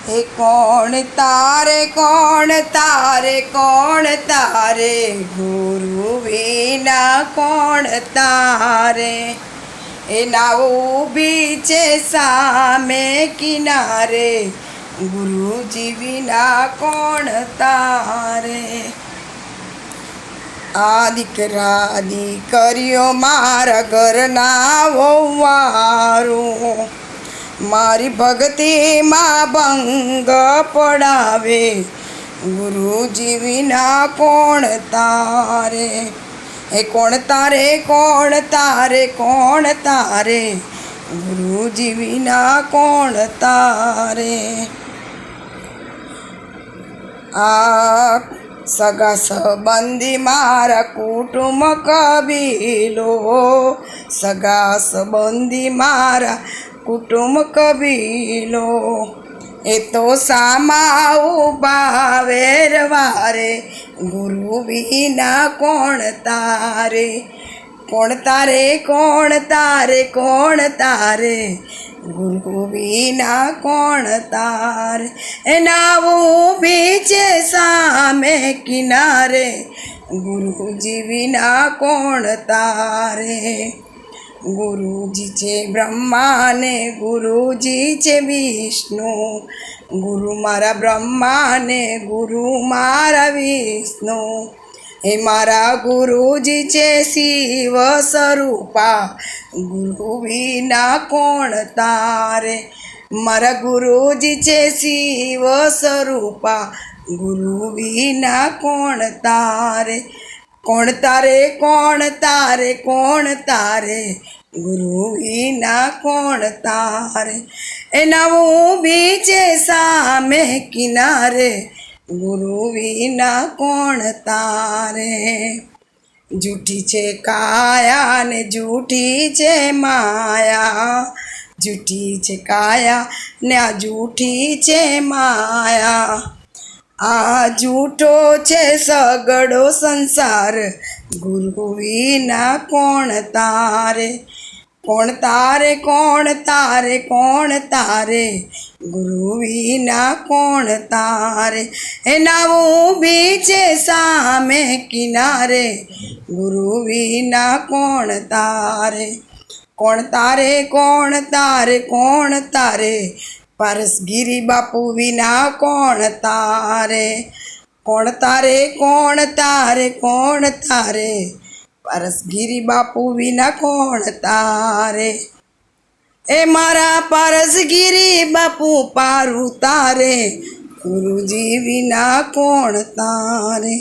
हे कौन तारे कौन तारे कौन तारे गुरु विना कौन तारे ए नाव ઊભી છે સામે કિનારે ગુરુજી વિના કોણ તારે આ દીકરા દીકરીઓ મારા ઘરના વહુવારું મારી ભક્તિમાં ભંગ પડાવે ગુરુજી વિના કોણ તારે એ કોણ તારે કોણ તારે કોણ તારે ગુરુજી વિના કોણ તારે આ સગા સંબંધી મારા કુટુંબ કબીલો સગા સંબંધી મારા કુટુંબ કબીલો એ તો સામા ઉભા વેરવારે ગુરુ વિના કોણ તારે કોણ તારે કોણ તારે કોણ તારે ગુરુ વિના કોણ તારે એ નાવ ઊભી છે સામે કિનારે ગુરુજી વિના કોણ તારે ગુરુજી છે બ્રહ્મા ને ગુરુજી છે વિષ્ણુ ગુરુ મારા બ્રહ્મા ને ગુરુ મારા વિષ્ણુ એ મારા ગુરુજી છે શિવ સ્વરૂપા ગુરુ વિના કોણ તારે મારા ગુરુજી છે શિવ સ્વરૂપા ગુરુ વિના કોણ તારે કોણ તારે કોણ તારે કોણ તારે ગુરુ વિના કોણ તારે એ નાવ ઊભી છે સામે કિનારે ગુરુ વિના કોણ તારે જૂઠી છે કાયા ને જૂઠી છે માયા જૂઠી છે કાયા ને આ જૂઠી છે માયા આ જૂઠો છે સગડો સંસાર ગુરુ વિના કોણ તારે કોણ તારે કોણ તારે કોણ તારે ગુરુ વિના કોણ તારે એ નાવ ઊભી છે સામે કિનારે ગુરુ વિના કોણ તારે કોણ તારે કોણ તારે કોણ તારે પારસગીરી બાપુ વિના કોણ તારે કોણ તારે કોણ તારે કોણ તારે પારસગીરી બાપુ વિના કોણ તારે એ મારા પારસગીરી બાપુ પારું તારે ગુરુજી વિના કોણ તારે।